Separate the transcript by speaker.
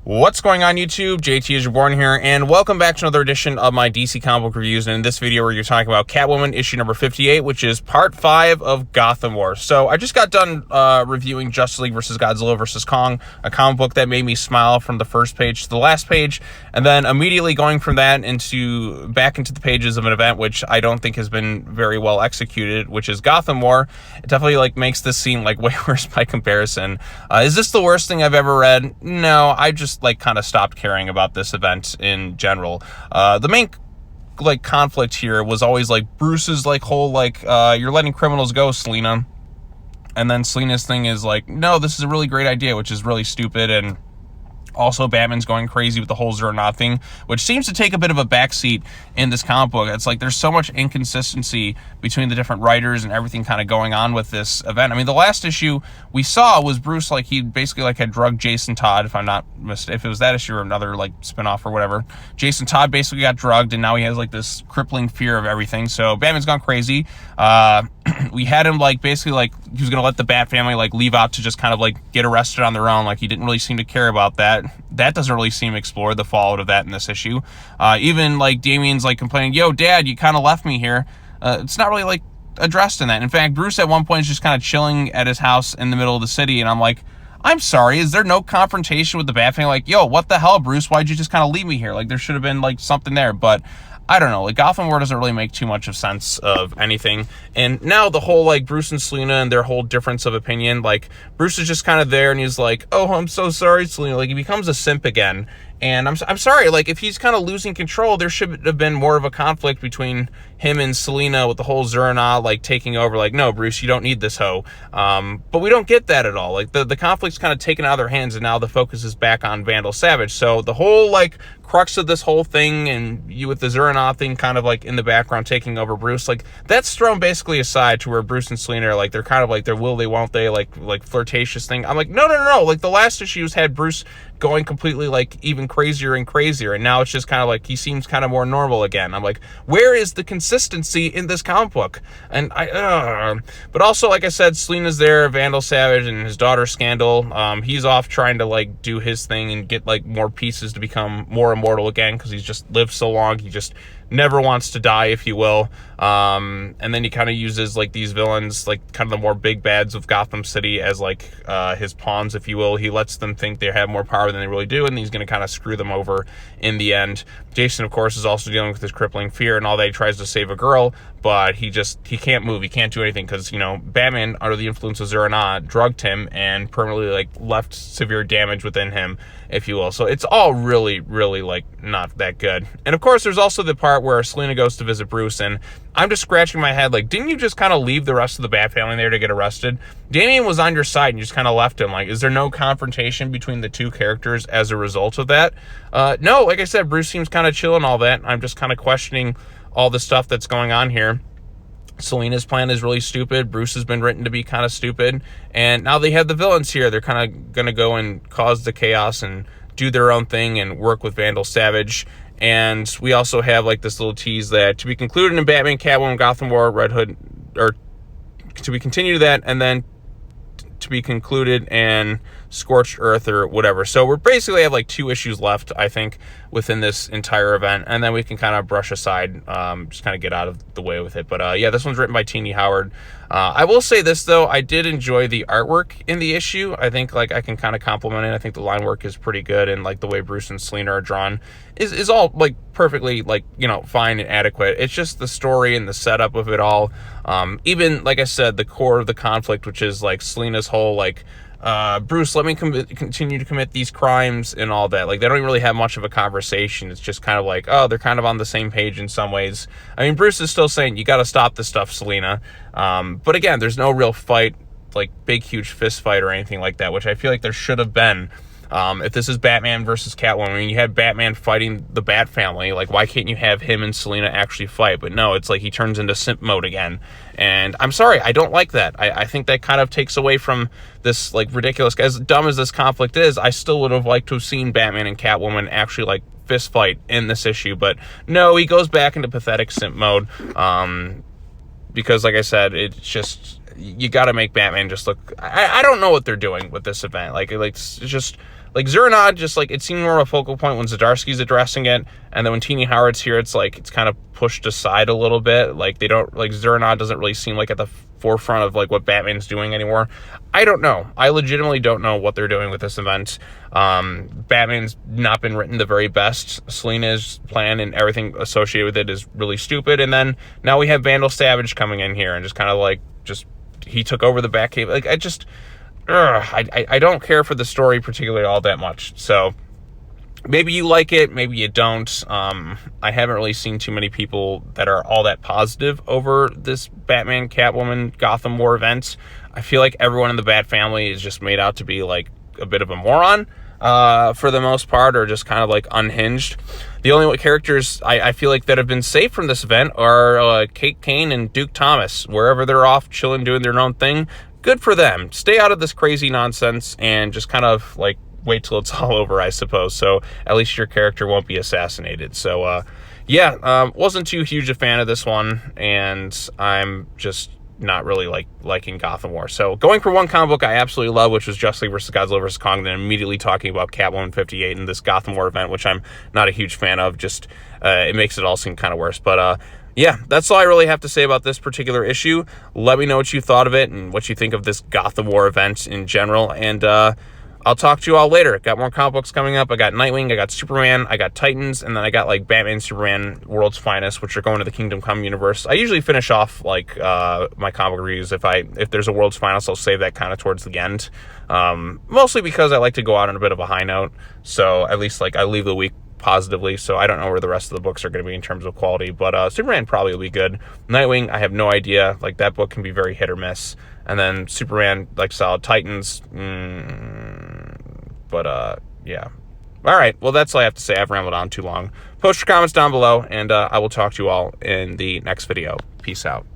Speaker 1: What's going on YouTube? JT is Reborn here, and welcome back to another edition of my DC comic book reviews. And in this video, we're talking about Catwoman issue number 58, which is part 5 of Gotham War. So I just got done reviewing Justice League vs. Godzilla vs. Kong, a comic book that made me smile from the first page to the last page, and then immediately going from that back into the pages of an event which I don't think has been very well executed, which is Gotham War. It definitely makes this seem way worse by comparison. Is this the worst thing I've ever read? No, I just kind of stopped caring about this event in general. The main conflict here was always Bruce's whole you're letting criminals go, Selina, and then Selina's thing is no, this is a really great idea, which is really stupid. And also, Batman's going crazy with the whole zero knot thing, which seems to take a bit of a backseat in this comic book. It's there's so much inconsistency between the different writers and everything kind of going on with this event. I mean, the last issue we saw was Bruce, he basically had drugged Jason Todd, if I'm not mistaken. If it was that issue or another spinoff or whatever. Jason Todd basically got drugged, and now he has this crippling fear of everything. So Batman's gone crazy. We had him basically he was gonna let the Bat family leave out to just kind of get arrested on their own. He didn't really seem to care about that. That doesn't really seem explored, the fallout of that in this issue. Even Damian's complaining, yo, Dad, you kind of left me here. It's not really addressed in that. In fact, Bruce at one point is just kind of chilling at his house in the middle of the city, and I'm I'm sorry, is there no confrontation with the Bat family? Yo, what the hell, Bruce? Why'd you just kind of leave me here? There should have been something there, but I don't know. Gotham War doesn't really make too much of sense of anything. And now the whole Bruce and Selina and their whole difference of opinion, Bruce is just kind of there and he's oh, I'm so sorry, Selina. He becomes a simp again. And I'm sorry, if he's kind of losing control, there should have been more of a conflict between him and Selina with the whole Zerna, taking over, no, Bruce, you don't need this hoe. But we don't get that at all. The conflict's kind of taken out of their hands, and now the focus is back on Vandal Savage. So the whole, crux of this whole thing, and you with the Zerna thing kind of, in the background taking over Bruce, that's thrown basically aside to where Bruce and Selina are, they're kind of, their will they, won't they, flirtatious thing. I'm no. The last issues had Bruce going completely even crazier and crazier, and now it's just kind of he seems kind of more normal again. I'm where is the consistency in this comic book? And but also, I said, Selina's there, Vandal Savage and his daughter Scandal. He's off trying to do his thing and get more pieces to become more immortal again, because he's just lived so long. He just never wants to die, if you will. And then he kind of uses these villains, kind of the more big bads of Gotham City, as his pawns, if you will. He lets them think they have more power than they really do, and he's going to kind of screw them over in the end. Jason, of course, is also dealing with his crippling fear, and all that, he tries to save a girl, but he can't move, he can't do anything, because Batman, under the influence of Zerna, drugged him and permanently left severe damage within him, if you will. So it's all really not that good. And of course, there's also the part where Selina goes to visit Bruce, and I'm just scratching my head, didn't you just kind of leave the rest of the Bat family there to get arrested? Damian was on your side and you just kind of left him. Is there no confrontation between the two characters as a result of that? No, like I said, Bruce seems kind of chill and all that. I'm just kind of questioning all the stuff that's going on here. Selina's plan is really stupid. Bruce has been written to be kind of stupid. And now they have the villains here. They're kind of going to go and cause the chaos and do their own thing and work with Vandal Savage. And we also have this little tease that to be concluded in Batman, Catwoman, Gotham War, Red Hood, or to be continued to that, and then to be concluded in Scorched Earth or whatever. So we're basically have 2 issues left, I think, within this entire event, and then we can kind of brush aside, just kind of get out of the way with it. But yeah, this one's written by Teenie Howard. I will say this, though, I did enjoy the artwork in the issue. I think I can kind of compliment it. I think the line work is pretty good, and the way Bruce and Selina are drawn is all perfectly fine and adequate. It's just the story and the setup of it all. Even like I said, the core of the conflict, which is Selina's whole Bruce, let me continue to commit these crimes and all that. They don't even really have much of a conversation. It's just kind of oh, they're kind of on the same page in some ways. I mean, Bruce is still saying, you got to stop this stuff, Selina. But again, there's no real fight, big, huge fist fight or anything like that, which I feel there should have been. If this is Batman versus Catwoman, I mean, you had Batman fighting the Bat family, why can't you have him and Selina actually fight? But no, it's he turns into simp mode again. And I'm sorry, I don't like that. I think that kind of takes away from this, ridiculous, as dumb as this conflict is, I still would have liked to have seen Batman and Catwoman actually, fist fight in this issue. But no, he goes back into pathetic simp mode. Because, like I said, it's just, you got to make Batman just look, I don't know what they're doing with this event. It's just, like Zernod, just like it seemed more of a focal point when Zdarsky's addressing it, and then when Teeny Howard's here, it's like it's kind of pushed aside a little bit. Like they don't, like Zernod doesn't really seem like at the forefront of like what Batman's doing anymore. I don't know. I legitimately don't know what they're doing with this event. Batman's not been written the very best. Selina's plan and everything associated with it is really stupid. And then now we have Vandal Savage coming in here and just kind of like he took over the Batcave. Like I don't care for the story particularly all that much. So maybe you like it, maybe you don't. I haven't really seen too many people that are all that positive over this Batman Catwoman Gotham War event. I feel like everyone in the Bat family is just made out to be like a bit of a moron for the most part, or just kind of like unhinged. The only characters I feel like that have been safe from this event are Kate Kane and Duke Thomas. Wherever they're off chilling, doing their own thing, good for them. Stay out of this crazy nonsense and just kind of like wait till it's all over, I suppose. So at least your character won't be assassinated. So wasn't too huge a fan of this one, and I'm just not really liking Gotham War. So going for one comic book I absolutely love, which was Justice League vs. Godzilla vs. Kong, then immediately talking about Catwoman 58 and this Gotham War event, which I'm not a huge fan of. Just it makes it all seem kind of worse. But yeah, that's all I really have to say about this particular issue. Let me know what you thought of it and what you think of this Gotham War event in general. And I'll talk to you all later. Got more comic books coming up. I got Nightwing, I got Superman, I got Titans, and then I got like Batman, Superman, World's Finest, which are going to the Kingdom Come universe. I usually finish off like my comic reviews. If there's a World's Finest, I'll save that kind of towards the end. Mostly because I like to go out on a bit of a high note. So at least like I leave the week positively. So I don't know where the rest of the books are going to be in terms of quality, but Superman probably will be good. Nightwing, I have no idea. Like that book can be very hit or miss. And then Superman, like solid. Titans, yeah. All right, well, that's all I have to say. I've rambled on too long. Post your comments down below, and I will talk to you all in the next video. Peace out.